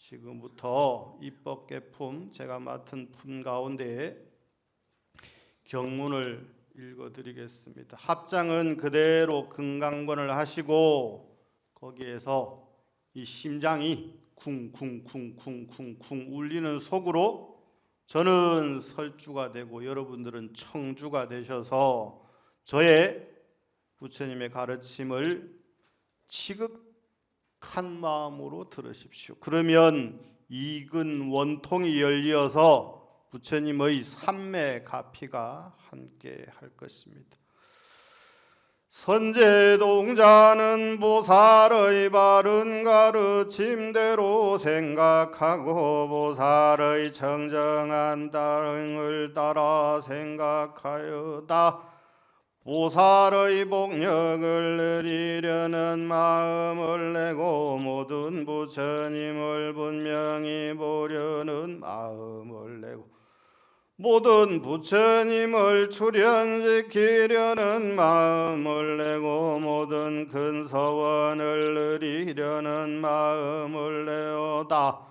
지금부터 입법개품 제가 맡은 품 가운데 경문을 읽어드리겠습니다. 합장은 그대로 금강번을 하시고 거기에서 이 심장이 쿵쿵쿵쿵쿵쿵 울리는 속으로 저는 설주가 되고 여러분들은 청주가 되셔서 저의 부처님의 가르침을 지극한 마음으로 들으십시오. 그러면 이근 원통이 열리어서 부처님의 삼매 가피가 함께 할 것입니다. 선제동자는 보살의 바른 가르침대로 생각하고 보살의 청정한 따름을 따라 생각하여다 보살의 복력을 누리려는 마음을 내고 모든 부처님을 분명히 보려는 마음을 내고 모든 부처님을 출현시키려는 마음을 내고 모든 근서원을 누리려는 마음을 내어다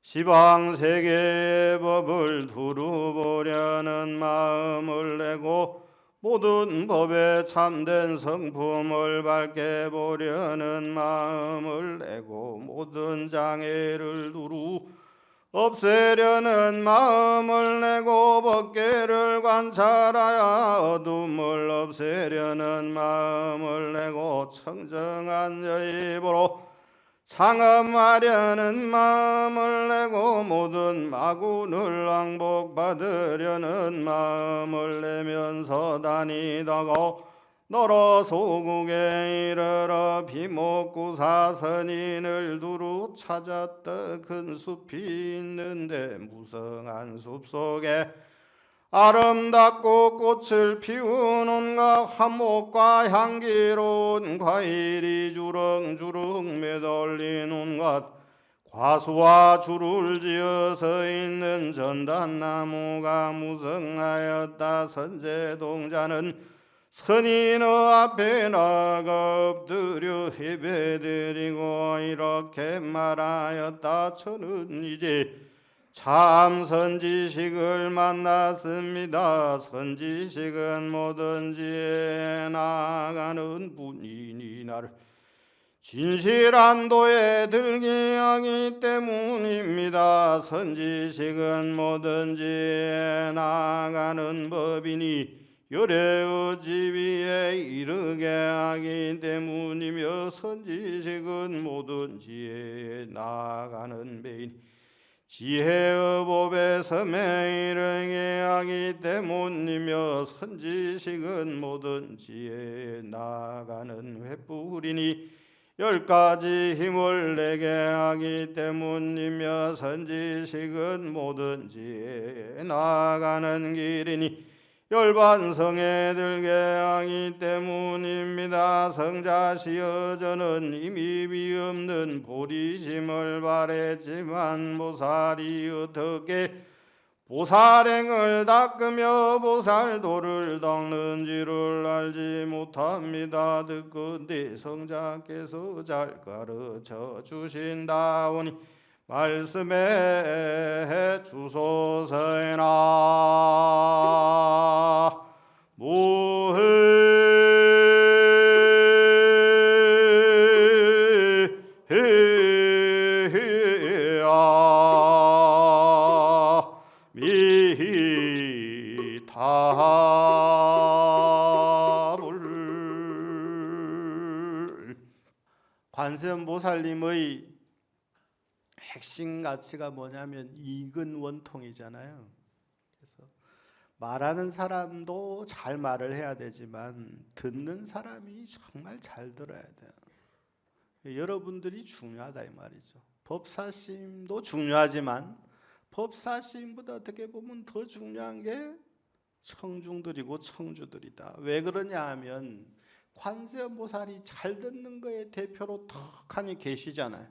시방세계의 법을 두루 보려는 마음을 내고 모든 법에 참된 성품을 밝게 보려는 마음을 내고 모든 장애를 두루 없애려는 마음을 내고 법계를 관찰하여 어둠을 없애려는 마음을 내고 청정한 여입으로 창업하려는 마음을 내고 모든 마군을 왕복받으려는 마음을 내면서 다니다가 너로 소국에 이르러 비목구사선인을 두루 찾았다 큰 숲이 있는데 무성한 숲속에 아름답고 꽃을 피운 온갖 화목과 향기로운 과일이 주렁주렁 매달린 온갖 과수와 줄을 지어서 있는 전단나무가 무성하였다. 선제동자는 선인의 앞에 나가 엎드려 예배드리고 이렇게 말하였다. 저는 이제 참 선지식을 만났습니다. 선지식은 뭐든지 나아가는 분이니 나를 진실한 도에 들게 하기 때문입니다. 선지식은 뭐든지 나아가는 법이니 열애의 지위에 이르게 하기 때문이며 선지식은 모든 지혜에 나아가는 배인 지혜의 법에 섬에 이르게 하기 때문이며 선지식은 모든 지혜에 나아가는 횃불이니 10가지 힘을 내게 하기 때문이며 선지식은 모든 지혜에 나아가는 길이니 열반성에 들게 하기 때문입니다. 성자시여 저는 이미 비없는 보리심을 바랬지만 보살이 어떻게 보살행을 닦으며 보살도를 닦는지를 알지 못합니다. 듣건대 성자께서 잘 가르쳐 주신다오니 말씀해 주소서이나 미타불. 관세음보살님의 핵심 가치가 뭐냐면 이근 원통이잖아요. 그래서 말하는 사람도 잘 말을 해야 되지만 듣는 사람이 정말 잘 들어야 돼요. 여러분들이 중요하다 이 말이죠. 법사심도 중요하지만 법사심보다 어떻게 보면 더 중요한 게 청중들이고 청주들이다. 왜 그러냐 하면 관세음보살이 잘 듣는 거에 대표로 턱하니 계시잖아요.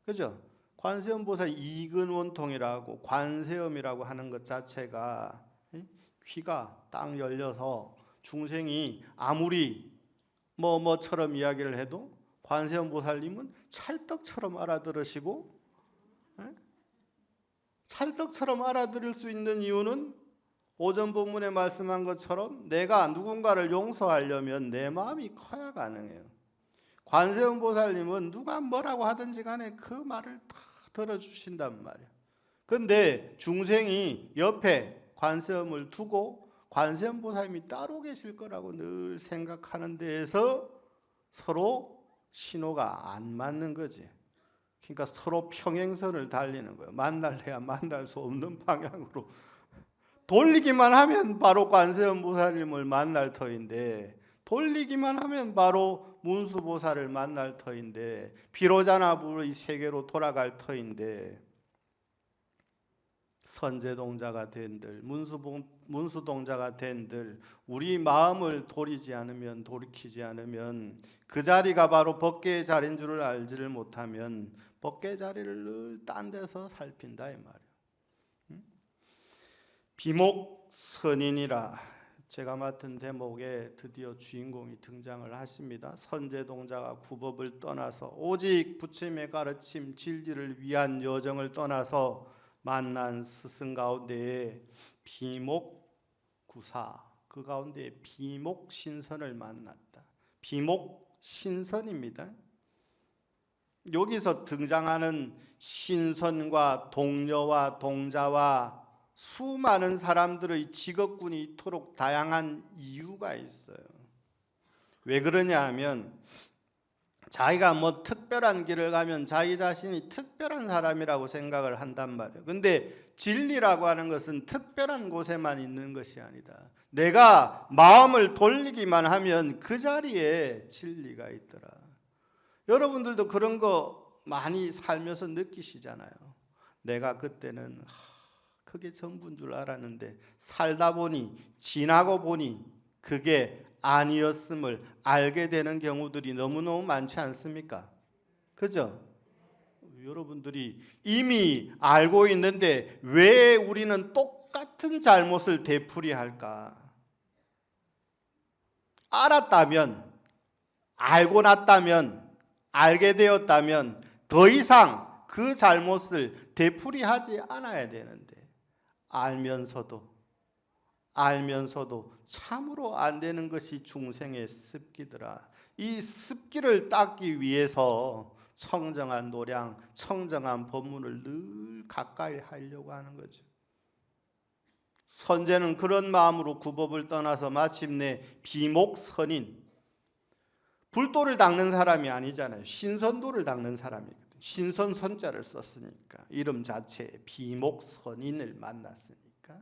그죠? 관세음보살 이근원통이라고 관세음이라고 하는 것 자체가 귀가 딱 열려서 중생이 아무리 뭐처럼 이야기를 해도 관세음보살님은 찰떡처럼 알아들으시고 찰떡처럼 알아들을 수 있는 이유는 오전 본문에 말씀한 것처럼 내가 누군가를 용서하려면 내 마음이 커야 가능해요. 관세음 보살님은 누가 뭐라고 하든지 간에 그 말을 다 들어주신단 말이에요. 근데 중생이 옆에 관세음을 두고 관세음 보살님이 따로 계실 거라고 늘 생각하는 데에서 서로 신호가 안 맞는 거지. 그러니까 서로 평행선을 달리는 거예요. 만날래야 만날 수 없는 방향으로 돌리기만 하면 바로 관세음 보살님을 만날 터인데, 돌리기만 하면 바로 문수보살을 만날 터인데, 비로자나불의 세계로 돌아갈 터인데, 선제동자가 된들, 문수동자가 된들, 우리 마음을 돌이지 않으면, 돌이키지 않으면 그 자리가 바로 법계의 자리인 줄을 알지를 못하면 법계의 자리를 늘 딴 데서 살핀다 이 말이에요. 비목선인이라 제가 맡은 대목에 드디어 주인공이 등장을 하십니다. 선제동자가 구법을 떠나서 오직 부처님의 가르침 진리를 위한 여정을 떠나서 만난 스승 가운데에 비목구사, 그 가운데 비목신선을 만났다. 비목신선입니다. 여기서 등장하는 신선과 동료와 동자와 수많은 사람들의 직업군이 이토록 다양한 이유가 있어요. 왜 그러냐 하면 자기가 뭐 특별한 길을 가면 자기 자신이 특별한 사람이라고 생각을 한단 말이에요. 근데 진리라고 하는 것은 특별한 곳에만 있는 것이 아니다. 내가 마음을 돌리기만 하면 그 자리에 진리가 있더라. 여러분들도 그런 거 많이 살면서 느끼시잖아요. 내가 그때는 그게 전부인 줄 알았는데 살다 보니, 지나고 보니 그게 아니었음을 알게 되는 경우들이 너무너무 많지 않습니까? 그죠? 여러분들이 이미 알고 있는데 왜 우리는 똑같은 잘못을 되풀이할까? 알았다면, 알고 났다면, 알게 되었다면 더 이상 그 잘못을 되풀이하지 않아야 되는데, 알면서도 참으로 안 되는 것이 중생의 습기더라. 이 습기를 닦기 위해서 청정한 노량, 청정한 법문을 늘 가까이 하려고 하는 거죠. 선제는 그런 마음으로 구법을 떠나서 마침내 비목선인, 불도를 닦는 사람이 아니잖아요. 신선도를 닦는 사람이거든요. 신선 선자를 썼으니까 이름 자체에 비목선인을 만났으니까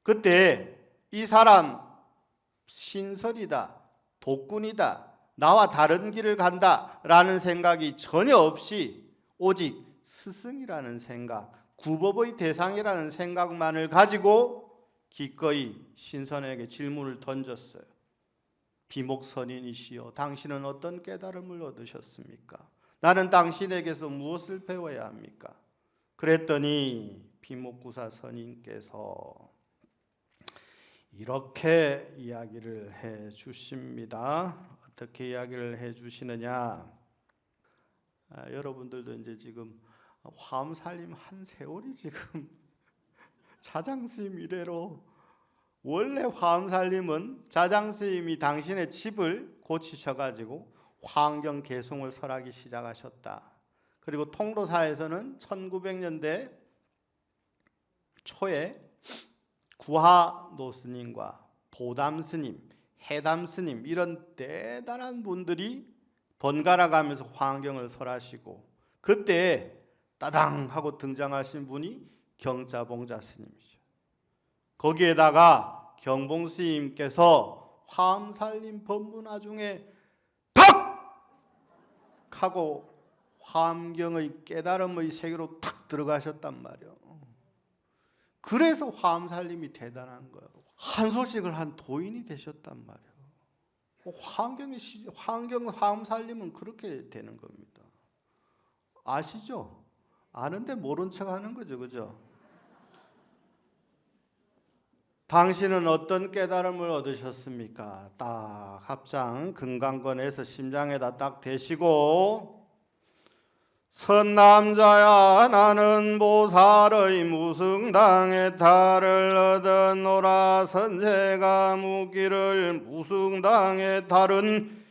그때 이 사람 신선이다, 독군이다, 나와 다른 길을 간다라는 생각이 전혀 없이 오직 스승이라는 생각, 구법의 대상이라는 생각만을 가지고 기꺼이 신선에게 질문을 던졌어요. 비목선인이시여, 당신은 어떤 깨달음을 얻으셨습니까? 나는 당신에게서 무엇을 배워야 합니까? 그랬더니 비목구사 선인께서 이렇게 이야기를 해 주십니다. 어떻게 이야기를 해 주시느냐? 여러분들도 이제 지금 화엄살림 한 세월이 지금 자장스님 이래로, 원래 화엄살림은 자장스님이 당신의 집을 고치셔가지고 화엄경 개송을 설하기 시작하셨다. 그리고 통도사에서는 1900년대 초에 구하노 스님과 보담 스님, 해담 스님 이런 대단한 분들이 번갈아 가면서 화엄경을 설하시고, 그때 따당 하고 등장하신 분이 경자봉자 스님이죠. 거기에다가 경봉 스님께서 화엄살림 법문화 중에 탁 하고 화엄경의 깨달음의 세계로 탁 들어가셨단 말이에요. 그래서 화엄살림이 대단한 거예요. 한 소식을 한 도인이 되셨단 말이에요. 화엄살림은 그렇게 되는 겁니다. 아시죠? 아는데 모른 척 하는 거죠, 그죠? 당신은 어떤 깨달음을 얻으셨습니까? 딱 합장 금강건에서 심장에다 딱 대시고 선남자야 나는 보살의 무승당의 탈을 얻었노라. 선제가 묻기를 무승당의 탈은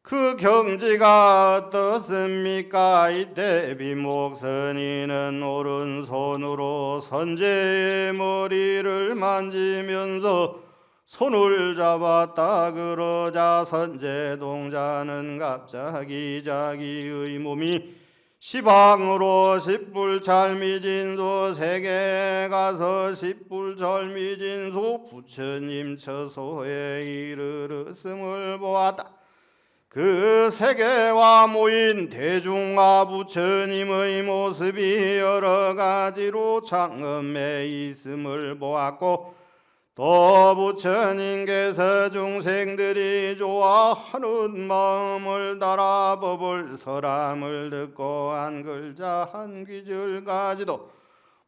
그 경지가 어떻습니까? 이때 비목선이는 오른손으로 선제의 머리를 만지면서 손을 잡았다. 그러자 선제동자는 갑자기 자기의 몸이 시방으로 십불찰미진소 세계 가서 십불찰미진소 부처님 처소에 이르렀음을 보았다. 그 세계와 모인 대중화 부처님의 모습이 여러 가지로 장엄해 있음을 보았고, 또 부처님께서 중생들이 좋아하는 마음을 따라 법을 설함을 듣고 한 글자 한 귀절까지도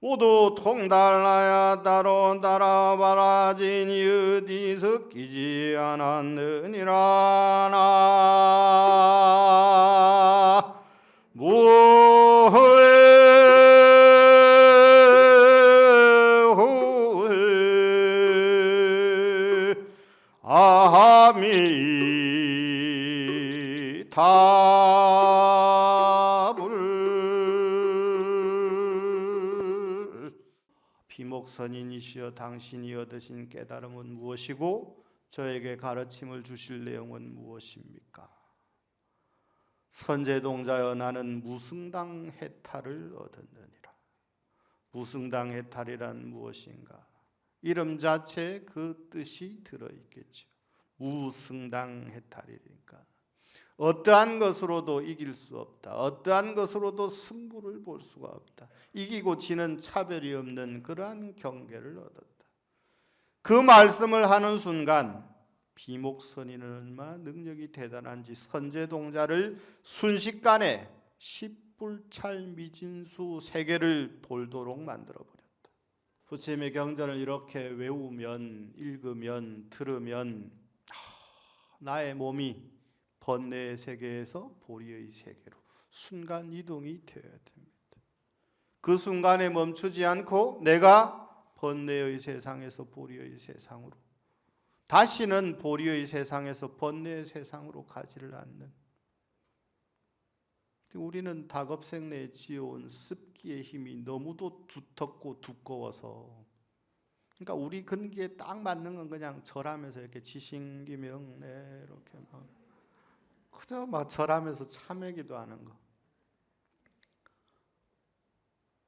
모두 통달하여 따로 따라 바라지니 어디서 끼지 않았느니라. 나 무해 아미타불. 비목선인이시여 당신이 얻으신 깨달음은 무엇이고 저에게 가르침을 주실 내용은 무엇입니까? 선제동자여 나는 무승당 해탈을 얻었느니라. 무승당 해탈이란 무엇인가? 이름 자체에 그 뜻이 들어있겠죠. 무승당 해탈이니까 어떠한 것으로도 이길 수 없다. 어떠한 것으로도 승부를 볼 수가 없다. 이기고 지는 차별이 없는 그러한 경계를 얻었다. 그 말씀을 하는 순간 비목선인은 얼마나 능력이 대단한지 선제동자를 순식간에 십불찰미진수 세계를 돌도록 만들어버렸다. 부처님의 경전을 이렇게 외우면, 읽으면, 들으면 나의 몸이 번뇌의 세계에서 보리의 세계로 순간 이동이 되어야 됩니다. 그 순간에 멈추지 않고 내가 번뇌의 세상에서 보리의 세상으로, 다시는 보리의 세상에서 번뇌의 세상으로 가지를 않는, 우리는 다급생내에 지어온 습기의 힘이 너무도 두텁고 두꺼워서, 그러니까 우리 근기에 딱 맞는 건 그냥 절하면서 이렇게 지신기명래 이렇게 그저 막 절하면서 참회기도 하는 거.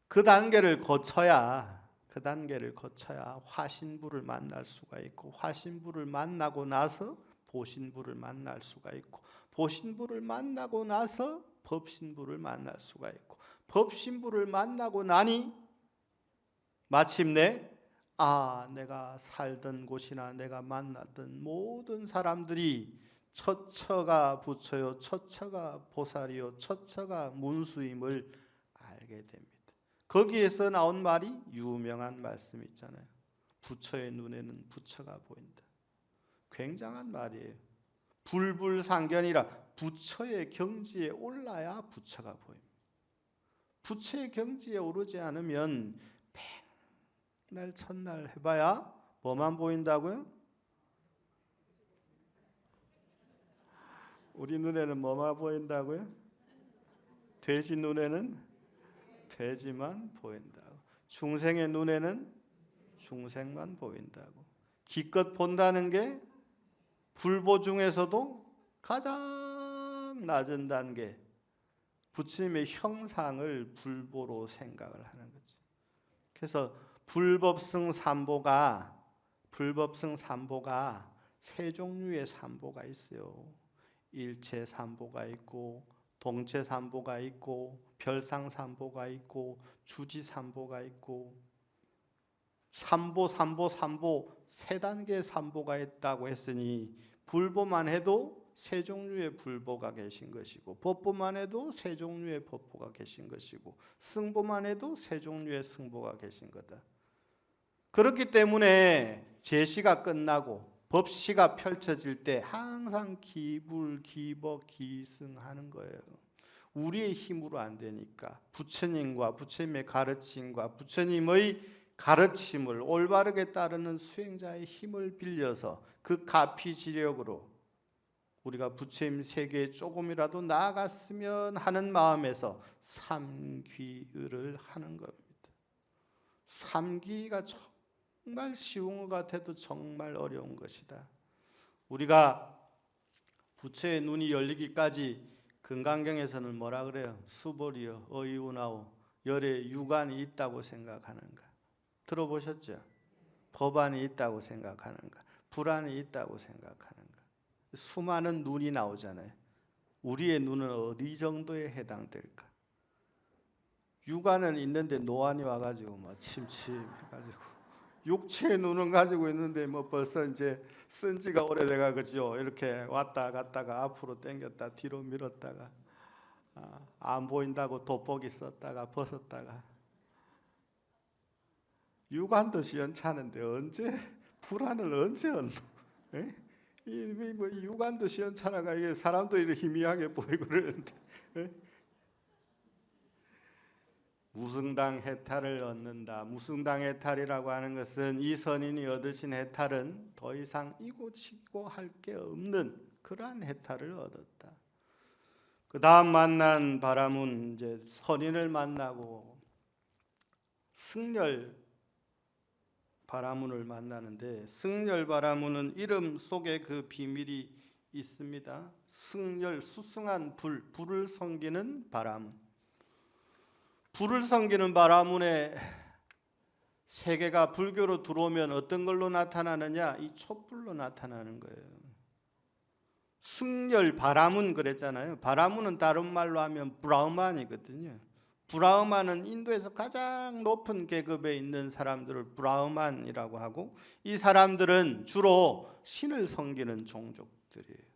그 단계를 거쳐야 화신부를 만날 수가 있고, 화신부를 만나고 나서 보신부를 만날 수가 있고, 보신부를 만나고 나서 법신부를 만날 수가 있고, 법신부를 만나고 나니 마침내 내가 살던 곳이나 내가 만났던 모든 사람들이 처처가 부처요, 처처가 보살이요, 처처가 문수임을 알게 됩니다. 거기에서 나온 말이 유명한 말씀 있잖아요. 부처의 눈에는 부처가 보인다. 굉장한 말이에요. 불불상견이라 부처의 경지에 올라야 부처가 보입니다. 부처의 경지에 오르지 않으면 백날 천날 해봐야 뭐만 보인다고요? 우리 눈에는 뭐만 보인다고요? 돼지 눈에는 돼지만 보인다고. 중생의 눈에는 중생만 보인다고. 기껏 본다는 게 불보 중에서도 가장 낮은 단계, 부처님의 형상을 불보로 생각을 하는 거죠. 그래서 불법승 삼보가 세 종류의 삼보가 있어요. 일체 삼보가 있고, 동체 삼보가 있고, 별상 삼보가 있고, 주지 삼보가 있고, 삼보 세 단계의 삼보가 있다고 했으니 불보만 해도 세 종류의 불보가 계신 것이고, 법보만 해도 세 종류의 법보가 계신 것이고, 승보만 해도 세 종류의 승보가 계신 거다. 그렇기 때문에 제시가 끝나고 법시가 펼쳐질 때 항상 기불, 기법, 기승하는 거예요. 우리의 힘으로 안 되니까 부처님과 부처님의 가르침과 부처님의 가르침을 올바르게 따르는 수행자의 힘을 빌려서 그 가피지력으로 우리가 부처님 세계에 조금이라도 나아갔으면 하는 마음에서 삼귀를 하는 겁니다. 삼귀가 정말 쉬운 것 같아도 정말 어려운 것이다. 우리가 부처의 눈이 열리기까지 금강경에서는 뭐라 그래요? 수보리여 어이우나오 열에 유관이 있다고 생각하는가? 들어보셨죠? 법안이 있다고 생각하는가? 불안이 있다고 생각하는가? 수많은 눈이 나오잖아요. 우리의 눈은 어디 정도에 해당될까? 육안은 있는데 노안이 와가지고 뭐 침침해가지고 육체의 눈은 가지고 있는데 뭐 벌써 이제 쓴 지가 오래돼가 그죠? 이렇게 왔다 갔다가 앞으로 당겼다 뒤로 밀었다가 안 보인다고 돋보기 썼다가 벗었다가 육안도 시원찮은데 언제 불안을 언제 얻노? 뭐 육안도 시원찮아가 이게 사람도 이렇게 희미하게 보이고 그러는데 무승당 해탈을 얻는다. 무승당 해탈이라고 하는 것은 이 선인이 얻으신 해탈은 더 이상 이고치고 할 게 없는 그러한 해탈을 얻었다. 그 다음 만난 바람은 이제 선인을 만나고 승열 바라문을 만나는데 승열 바라문은 이름 속에 그 비밀이 있습니다. 승열 수승한 불을 섬기는 바라문. 불을 섬기는 바라문의 세계가 불교로 들어오면 어떤 걸로 나타나느냐? 이 촛불로 나타나는 거예요. 승열 바라문 그랬잖아요. 바라문은 다른 말로 하면 브라흐만이거든요. 브라흐만은 인도에서 가장 높은 계급에 있는 사람들을 브라흐만이라고 하고 이 사람들은 주로 신을 섬기는 종족들이에요.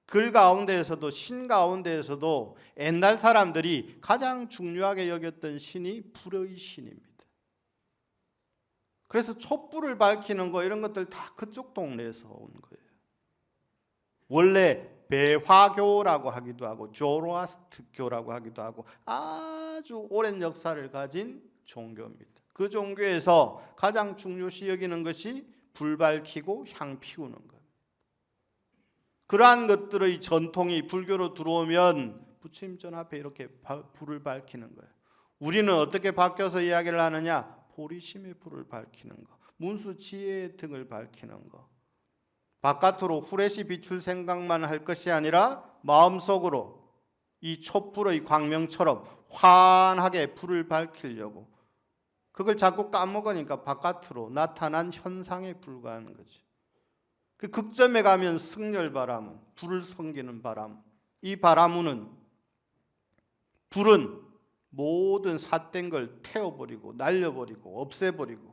글 가운데에서도 신 가운데에서도 옛날 사람들이 가장 중요하게 여겼던 신이 불의 신입니다. 그래서 촛불을 밝히는 거 이런 것들 다 그쪽 동네에서 온 거예요. 원래 배화교라고 하기도 하고 조로아스트교라고 하기도 하고 아주 오랜 역사를 가진 종교입니다. 그 종교에서 가장 중요시 여기는 것이 불 밝히고 향 피우는 것. 그러한 것들의 전통이 불교로 들어오면 부처님 전 앞에 이렇게 불을 밝히는 거예요. 우리는 어떻게 바뀌어서 이야기를 하느냐? 보리심의 불을 밝히는 거, 문수지혜의 등을 밝히는 거. 바깥으로 후레쉬 비출 생각만 할 것이 아니라 마음속으로 이 촛불의 광명처럼 환하게 불을 밝히려고 그걸 자꾸 까먹으니까 바깥으로 나타난 현상에 불과한 거지. 그 극점에 가면 승열 바라문, 불을 섬기는 바람. 이 바라문은 불은 모든 삿된 걸 태워버리고 날려버리고 없애버리고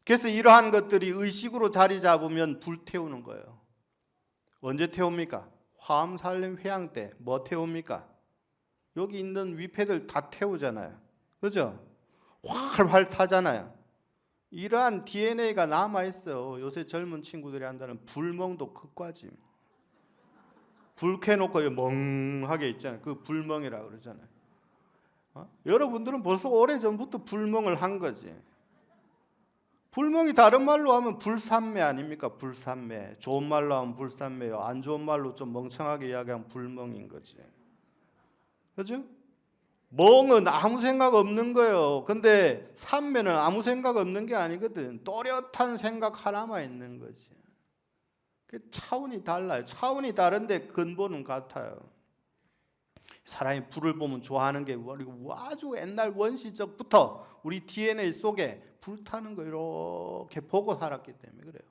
그래서 이러한 것들이 의식으로 자리 잡으면 불태우는 거예요. 언제 태웁니까? 화엄살림 회양 때 뭐 태웁니까? 여기 있는 위패들 다 태우잖아요. 그죠? 활활 타잖아요. 이러한 DNA가 남아있어요. 요새 젊은 친구들이 한다는 불멍도 극과지. 불 켜놓고 멍하게 있잖아요. 그 불멍이라고 그러잖아요. 여러분들은 벌써 오래전부터 불멍을 한 거지. 불멍이 다른 말로 하면 불산매 아닙니까? 불산매. 좋은 말로 하면 불산매요. 안 좋은 말로 좀 멍청하게 이야기하면 불멍인 거지. 그죠? 멍은 아무 생각 없는 거예요. 근데 산매는 아무 생각 없는 게 아니거든. 또렷한 생각 하나만 있는 거지. 차원이 달라요. 차원이 다른데 근본은 같아요. 사람이 불을 보면 좋아하는 게 아주 옛날 원시적부터 우리 DNA 속에 불타는 거 이렇게 보고 살았기 때문에 그래요.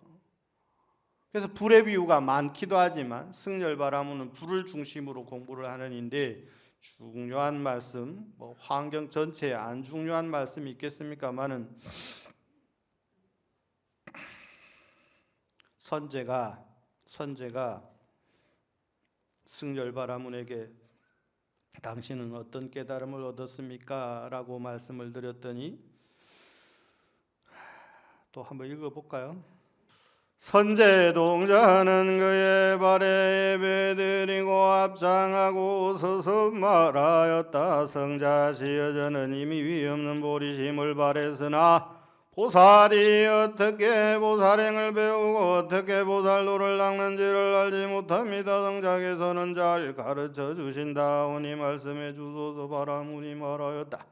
그래서 불의 비유가 많기도 하지만 승열 바라문은 불을 중심으로 공부를 하는인데 중요한 말씀, 뭐 환경 전체에 안 중요한 말씀이 있겠습니까만은 선제가 승열 바라문에게 당신은 어떤 깨달음을 얻었습니까? 라고 말씀을 드렸더니 또 한번 읽어볼까요? 선제동자는 그의 발에 예배드리고 합장하고 서서 말하였다. 성자시여전은 이미 위없는 보리심을 바랬으나 보살이 어떻게 보살행을 배우고 어떻게 보살도를 닦는지를 알지 못합니다. 성자께서는 잘 가르쳐 주신다오니 말씀해 주소서. 바라무니 말하였다.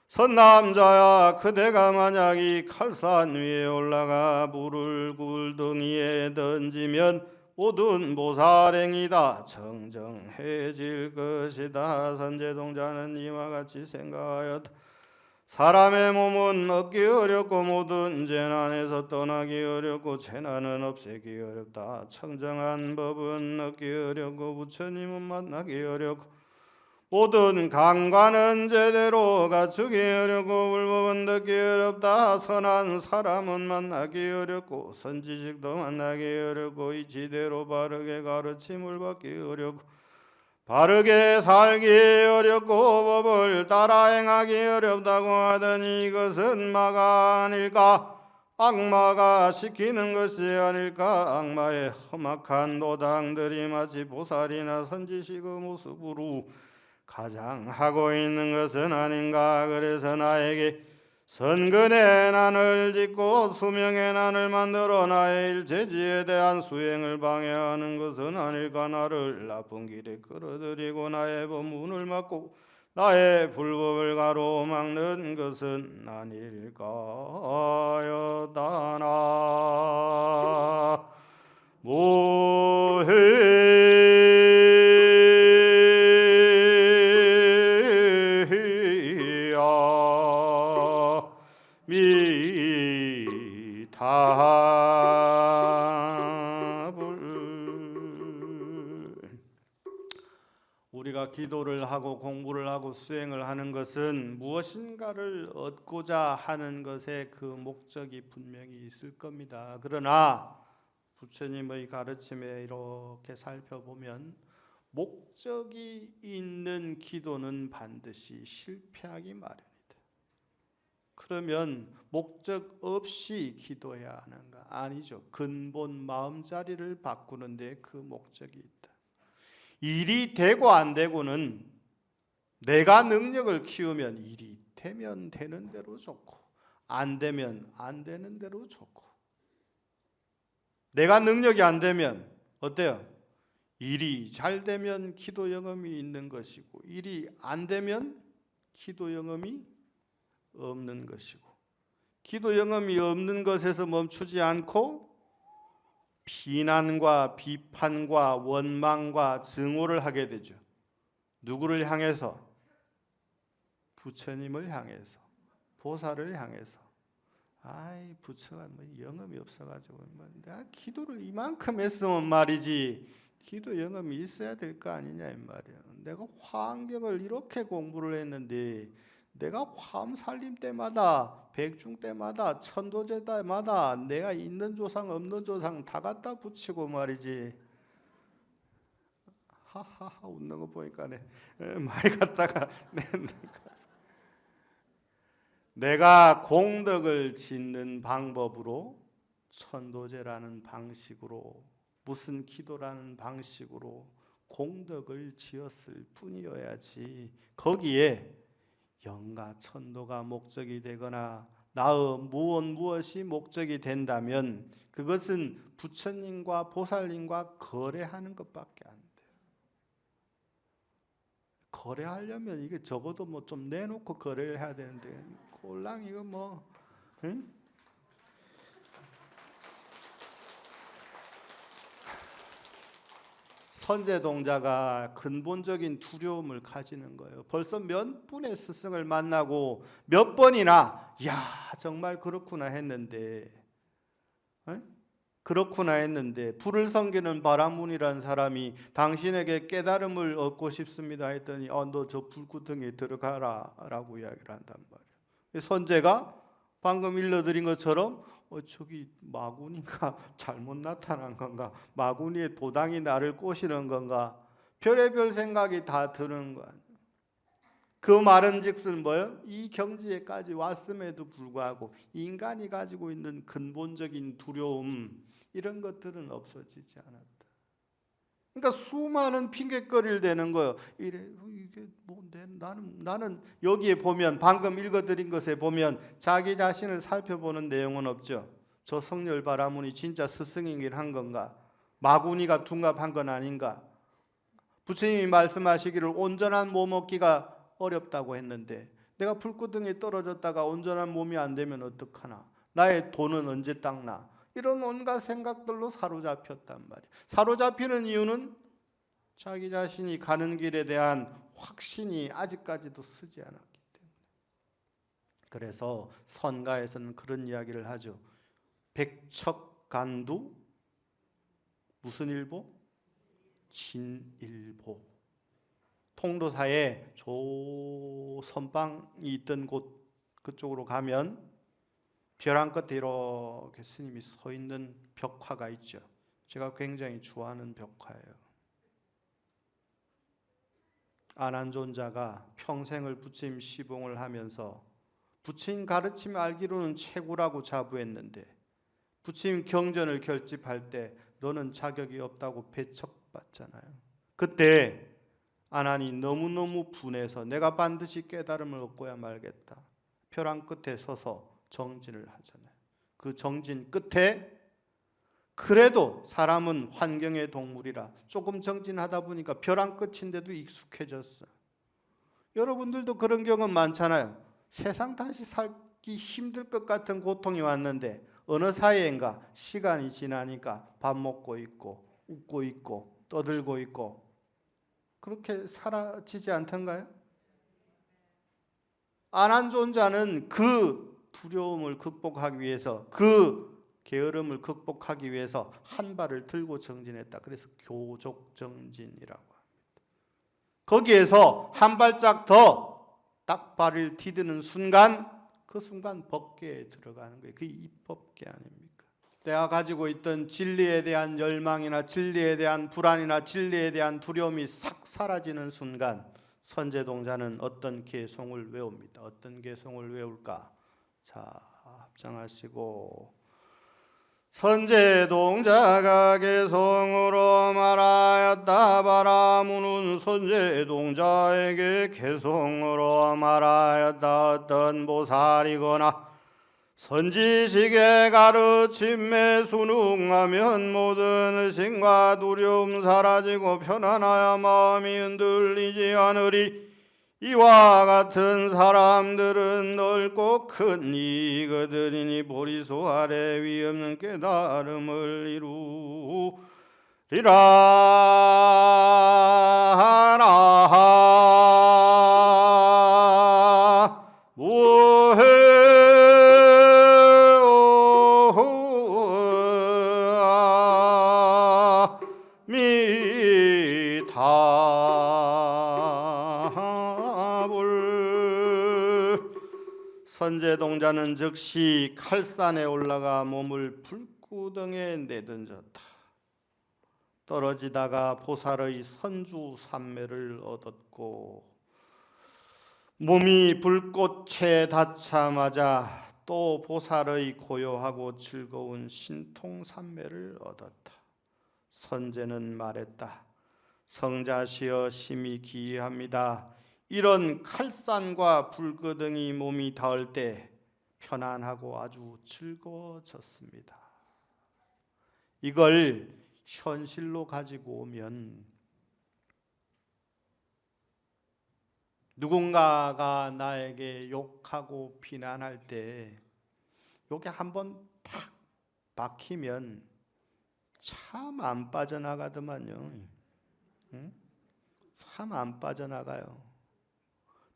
선남자야, 그대가 만약 이 칼산 위에 올라가 불을 굴덩이에 던지면 모든 보살행이다 청정해질 것이다. 선제동자는 이와 같이 생각하였다. 사람의 몸은 얻기 어렵고 모든 재난에서 떠나기 어렵고 재난은 없애기 어렵다. 청정한 법은 얻기 어렵고 부처님은 만나기 어렵고 모든 강관은 제대로 갖추기 어렵고 불법은 듣기 어렵다. 선한 사람은 만나기 어렵고 선지식도 만나기 어렵고 이 지대로 바르게 가르침을 받기 어렵고 바르게 살기 어렵고 법을 따라 행하기 어렵다고 하더니 이것은 마가 아닐까? 악마가 시키는 것이 아닐까? 악마의 험악한 노당들이 마치 보살이나 선지식의 모습으로 가장 하고 있는 것은 아닌가? 그래서 나에게 선근의 난을 짓고 수명의 난을 만들어 나의 일체지에 대한 수행을 방해하는 것은 아닐까? 나를 나쁜 길에 끌어들이고 나의 법문을 막고 나의 불법을 가로막는 것은 아닐까여다나 우리가 기도를 하고 공부를 하고 수행을 하는 것은 무엇인가를 얻고자 하는 것에 그 목적이 분명히 있을 겁니다. 그러나 부처님의 가르침에 이렇게 살펴보면 목적이 있는 기도는 반드시 실패하기 마련이다. 그러면 목적 없이 기도해야 하는가? 아니죠. 근본 마음자리를 바꾸는 데 그 목적이 있다. 일이 되고 안 되고는 내가 능력을 키우면 일이 되면 되는 대로 좋고 안 되면 안 되는 대로 좋고 내가 능력이 안 되면 어때요? 일이 잘 되면 기도 영험이 있는 것이고 일이 안 되면 기도 영험이 없는 것이고 기도 영험이 없는 것에서 멈추지 않고 비난과 비판과 원망과 증오를 하게 되죠. 누구를 향해서? 부처님을 향해서, 보살을 향해서. 아이 부처가 뭐 영험이 없어가지고 내가 기도를 이만큼 했으면 말이지 기도 영험이 있어야 될 거 아니냐 이 말이야. 내가 화엄경을 이렇게 공부를 했는데 내가 화엄 살림 때마다 백중 때마다 천도제 때마다 내가 있는 조상 없는 조상 다 갖다 붙이고 말이지. 하하하 웃는 거 보니까 많이 갖다가 내가 공덕을 짓는 방법으로 천도제라는 방식으로 무슨 기도라는 방식으로 공덕을 지었을 뿐이어야지 거기에 영가 천도가 목적이 되거나 나의 무엇이 목적이 된다면 그것은 부처님과 보살님과 거래하는 것밖에 안 돼요. 거래하려면 이게 적어도 뭐 좀 내놓고 거래를 해야 되는데 꼴랑 이거 뭐 응? 선제동자가 근본적인 두려움을 가지는 거예요. 벌써 몇 분의 스승을 만나고 몇 번이나 야 정말 그렇구나 했는데 그렇구나 했는데 불을 섬기는 바라문이라는 사람이 당신에게 깨달음을 얻고 싶습니다 했더니 너 저 불구덩이에 들어가라 라고 이야기를 한단 말이에요. 선제가 방금 일러드린 것처럼 저기 마구니가 잘못 나타난 건가? 마구니의 도당이 나를 꼬시는 건가? 별의별 생각이 다 드는 거 아니에요. 그 말은즉슨 뭐요? 이 경지에까지 왔음에도 불구하고 인간이 가지고 있는 근본적인 두려움 이런 것들은 없어지지 않았다. 그러니까 수많은 핑계거리를 대는 거예요. 이게 뭔데? 나는 여기에 보면 방금 읽어드린 것에 보면 자기 자신을 살펴보는 내용은 없죠. 저 성렬 바라문이 진짜 스승이긴 한 건가? 마구니가 둔갑한 건 아닌가? 부처님이 말씀하시기를 온전한 몸 얻기가 어렵다고 했는데 내가 불구덩이에 떨어졌다가 온전한 몸이 안 되면 어떡하나? 나의 돈은 언제 닦나? 이런 온갖 생각들로 사로잡혔단 말이에요. 사로잡히는 이유는 자기 자신이 가는 길에 대한 확신이 아직까지도 쓰지 않았기 때문에. 그래서 선가에서는 그런 이야기를 하죠. 백척간두 무슨 일보? 진일보. 통도사에 저 선방이 있던 곳 그쪽으로 가면 벼랑 끝에 이렇게 스님이 서 있는 벽화가 있죠. 제가 굉장히 좋아하는 벽화예요. 아난존자가 평생을 부처님 시봉을 하면서 부처님 가르침 알기로는 최고라고 자부했는데 부처님 경전을 결집할 때 너는 자격이 없다고 배척받잖아요. 그때 아난이 너무너무 분해서 내가 반드시 깨달음을 얻고야 말겠다. 벼랑 끝에 서서 정진을 하잖아요. 그 정진 끝에 그래도 사람은 환경의 동물이라 조금 정진하다 보니까 벼랑 끝인데도 익숙해졌어. 여러분들도 그런 경험 많잖아요. 세상 다시 살기 힘들 것 같은 고통이 왔는데 어느 사이인가 시간이 지나니까 밥 먹고 있고 웃고 있고 떠들고 있고 그렇게 사라지지 않던가요? 아난존자는 그 두려움을 극복하기 위해서 그 게으름을 극복하기 위해서 한 발을 들고 정진했다. 그래서 교족정진이라고 합니다. 거기에서 한 발짝 더 딱 발을 디드는 순간 그 순간 법계에 들어가는 거예요. 그게 입법계 아닙니까? 내가 가지고 있던 진리에 대한 열망이나 진리에 대한 불안이나 진리에 대한 두려움이 싹 사라지는 순간 선제동자는 어떤 개송을 외웁니다. 어떤 개송을 외울까? 자, 합장하시고 선제동자가 개송으로 말하였다. 바라무는 선제동자에게 개송으로 말하였다. 어떤 보살이거나 선지식의 가르침에 순응하면 모든 의심과 두려움 사라지고 편안하여 마음이 흔들리지 않으리. 이와 같은 사람들은 넓고 큰 이거들이니 보리수 아래 위없는 깨달음을 이루리라 하나 무해 선제동자는 즉시 칼산에 올라가 몸을 불구덩이에 내던졌다. 떨어지다가 보살의 선주삼매를 얻었고 몸이 불꽃에 닿자마자 또 보살의 고요하고 즐거운 신통삼매를 얻었다. 선제는 말했다. 성자시여 심히 기이합니다. 이런 칼산과 불구덩이 몸이 닿을 때 편안하고 아주 즐거워졌습니다. 이걸 현실로 가지고 오면 누군가가 나에게 욕하고 비난할 때 욕에 한번 팍 박히면 참 안 빠져나가더만요. 참 안 빠져나가요.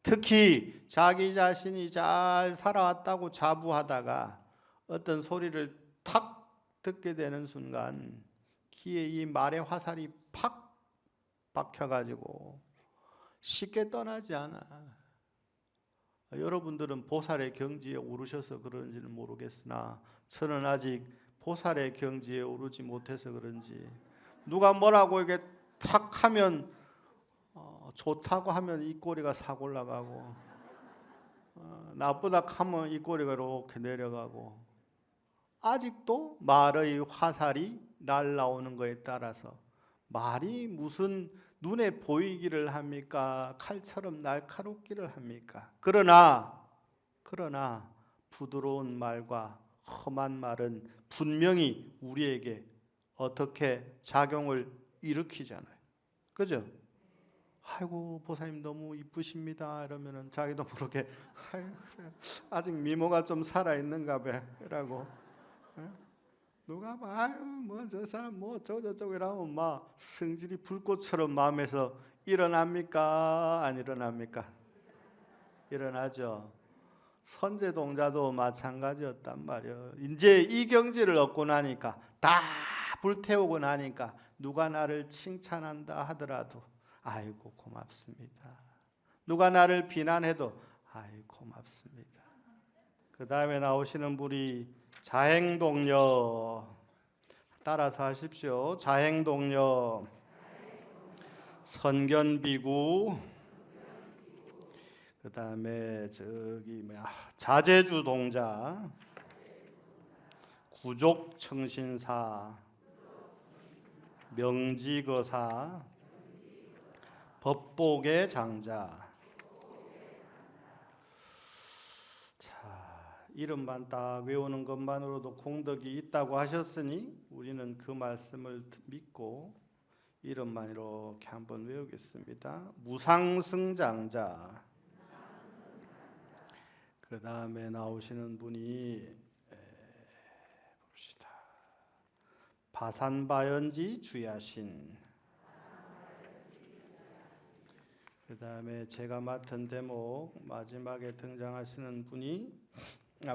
특히 자기 자신이 잘 살아왔다고 자부하다가 어떤 소리를 탁 듣게 되는 순간 귀에 이 말의 화살이 팍 박혀가지고 쉽게 떠나지 않아. 여러분들은 보살의 경지에 오르셔서 그런지는 모르겠으나 저는 아직 보살의 경지에 오르지 못해서 그런지 누가 뭐라고 이렇게 탁 하면 좋다고 하면 입꼬리가 싹 올라가고 나쁘다 하면 입꼬리가 이렇게 내려가고 아직도 말의 화살이 날라오는 거에 따라서 말이 무슨 눈에 보이기를 합니까? 칼처럼 날카롭기를 합니까? 그러나 부드러운 말과 험한 말은 분명히 우리에게 어떻게 작용을 일으키잖아요. 그죠? 아이고 보살님 너무 이쁘십니다. 이러면은 자기도 모르게 아이고 그래. 아직 미모가 좀 살아 있는가 봐라고. 누가 봐 아유 뭐 저 사람 뭐 저쪽 이러면 막 성질이 불꽃처럼 마음에서 일어납니까? 안 일어납니까? 일어나죠. 선제동자도 마찬가지였단 말이에요. 이제 이 경지를 얻고 나니까 다 불태우고 나니까 누가 나를 칭찬한다 하더라도 아이고 고맙습니다. 누가 나를 비난해도 아이고 고맙습니다. 그 다음에 나오시는 분이 자행동녀. 따라서 하십시오. 자행동녀, 선견비구, 그 다음에 자제주동자, 구족청신사, 명지거사, 법복의 장자. 자, 이름만 딱 외우는 것만으로도 공덕이 있다고 하셨으니 우리는 그 말씀을 믿고 이름만 이렇게 한번 외우겠습니다. 무상승장자. 그 다음에 나오시는 분이 봅시다. 바산바연지 주야신. 그 다음에 제가 맡은 대목 마지막에 등장하시는 분이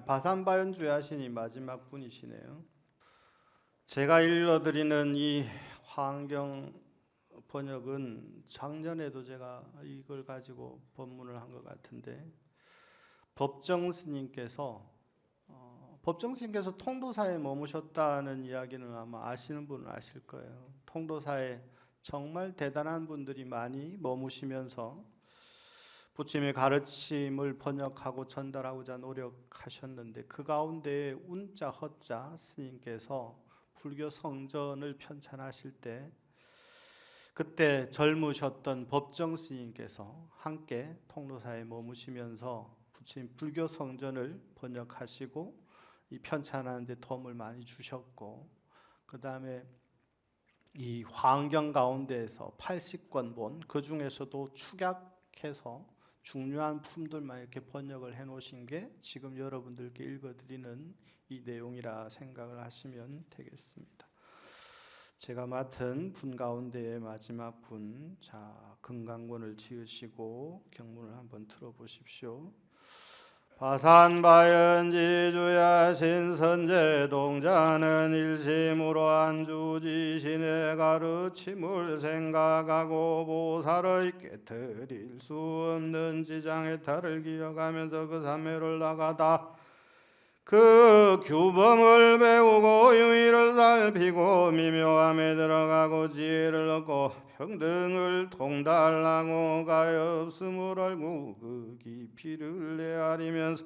바산바연 주야신이 마지막 분이시네요. 제가 읽어드리는 이 화엄경 번역은 작년에도 제가 이걸 가지고 법문을 한 것 같은데 법정 스님께서 통도사에 머무셨다는 이야기는 아마 아시는 분은 아실 거예요. 통도사에 정말 대단한 분들이 많이 머무시면서 부처님의 가르침을 번역하고 전달하고자 노력하셨는데 그 가운데 운자 허자 스님께서 불교 성전을 편찬하실 때 그때 젊으셨던 법정 스님께서 함께 통도사에 머무시면서 부처님 불교 성전을 번역하시고 이 편찬하는 데 도움을 많이 주셨고 그 다음에 이 화엄경 가운데에서 80권본 그 중에서도 축약해서 중요한 품들만 이렇게 번역을 해놓으신 게 지금 여러분들께 읽어드리는 이 내용이라 생각을 하시면 되겠습니다. 제가 맡은 분 가운데의 마지막 분, 자 금강본을 지으시고 경문을 한번 들어보십시오. 바산바연지주야신 선제동자는 일심으로 안주지신의 가르침을 생각하고 보살의 깨트릴 수 없는 지장의 탈을 기억하면서 그 삼매를 나가다 그 규범을 배우고 유의를 살피고 미묘함에 들어가고 지혜를 얻고 평등을 통달하고 가엾음을 알고 그 깊이를 헤아리면서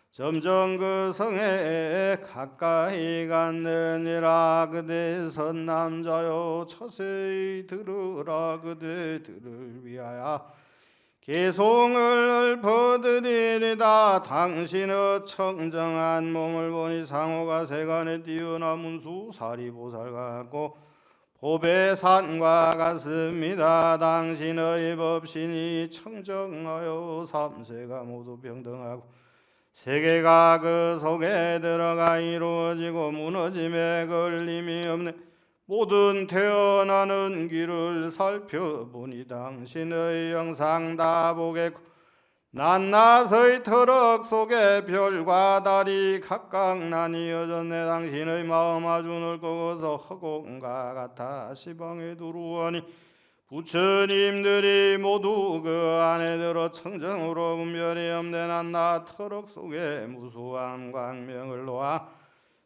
점점 그 성에 가까이 갔느니라. 그대 선남자여 처세히 들으라. 그대들을 위하여 개송을 읊어드리리다. 당신의 청정한 몸을 보니 상호가 세간에 뛰어나문 수사리보살 같고 보배산과 같습니다. 당신의 법신이 청정하여 삼세가 모두 병등하고 세계가 그 속에 들어가 이루어지고 무너짐에 걸림이 없네. 모든 태어나는 길을 살펴보니 당신의 영상 다 보겠고 낱낱의 터럭 속에 별과 달이 각각 나뉘어졌네. 당신의 마음 아주 넓고서 허공과 같아 시방에 두루하니 부처님들이 모두 그 안에 들어 청정으로 분별이 없네. 낱낱 터럭 속에 무수한 광명을 놓아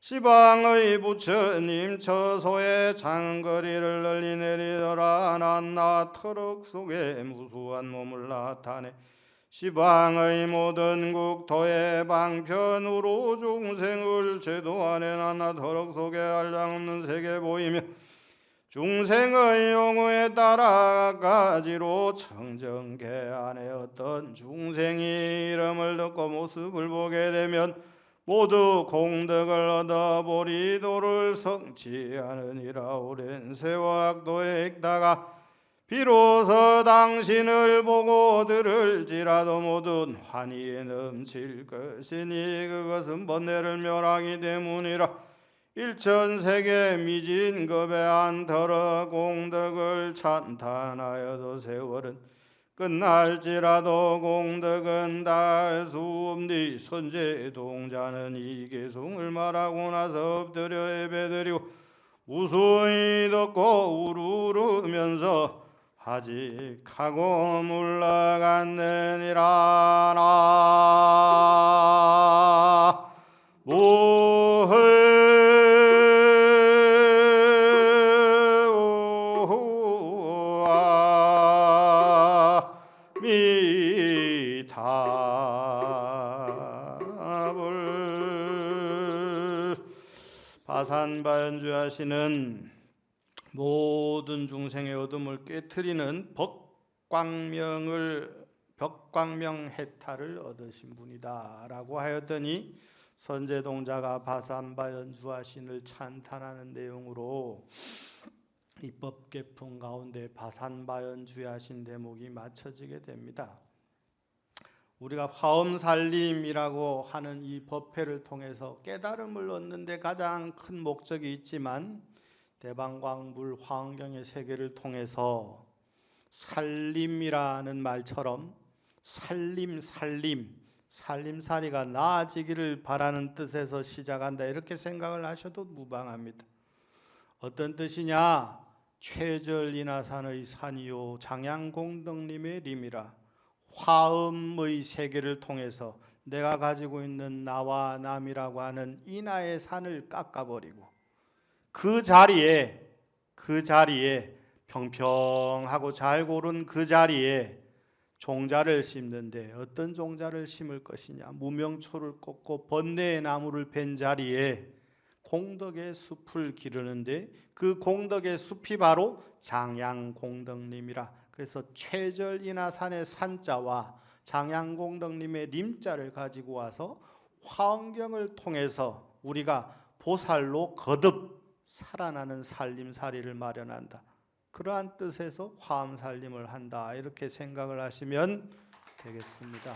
시방의 부처님 처소에 장거리를 널리 내리더라. 낱낱 터럭 속에 무수한 몸을 나타내 시방의 모든 국토의 방편으로 중생을 제도 안에 낱낱 터럭 속에 한량없는 세계 보이며 중생의 용어에 따라 가지로 청정계 안에 어떤 중생이 이름을 듣고 모습을 보게 되면 모두 공덕을 얻어보리. 도를 성취하느니라. 오랜 세월 악도에 있다가 비로소 당신을 보고 들을지라도 모든 환희에 넘칠 것이니 그것은 번뇌를 멸하기 때문이라. 일천세계 미진급에 안더러 공덕을 찬탄하여도 세월은 끝날지라도 공덕은 달 수 없니. 선제동자는 이 개송을 말하고 나서 엎드려 예배드리고 무수히 듣고 우르르면서 아직 하고 물러갔느니라. 바산바연주하시는 모든 중생의 어둠을 깨트리는 벽광명해탈을 얻으신 분이다라고 하였더니 선제동자가 바산바연주하신을 찬탄하는 내용으로 입법계품 가운데 바산바연주하신 대목이 맞춰지게 됩니다. 우리가 화엄살림이라고 하는 이 법회를 통해서 깨달음을 얻는 데 가장 큰 목적이 있지만 대방광물 화엄경의 세계를 통해서 살림이라는 말처럼 살림살이가 나아지기를 바라는 뜻에서 시작한다, 이렇게 생각을 하셔도 무방합니다. 어떤 뜻이냐? 최절인하산의 산이요 장양공덕님의 림이라. 화엄의 세계를 통해서 내가 가지고 있는 나와 남이라고 하는 인하의 산을 깎아버리고 그 자리에 평평하고 잘 고른 그 자리에 종자를 심는데 어떤 종자를 심을 것이냐? 무명초를 꽂고 번뇌의 나무를 벤 자리에 공덕의 숲을 기르는데 그 공덕의 숲이 바로 장양공덕님이라. 그래서 최절인하산의 산자와 장양공덕님의 림자를 가지고 와서 화엄경을 통해서 우리가 보살로 거듭 살아나는 살림살이를 마련한다, 그러한 뜻에서 화엄살림을 한다, 이렇게 생각을 하시면 되겠습니다.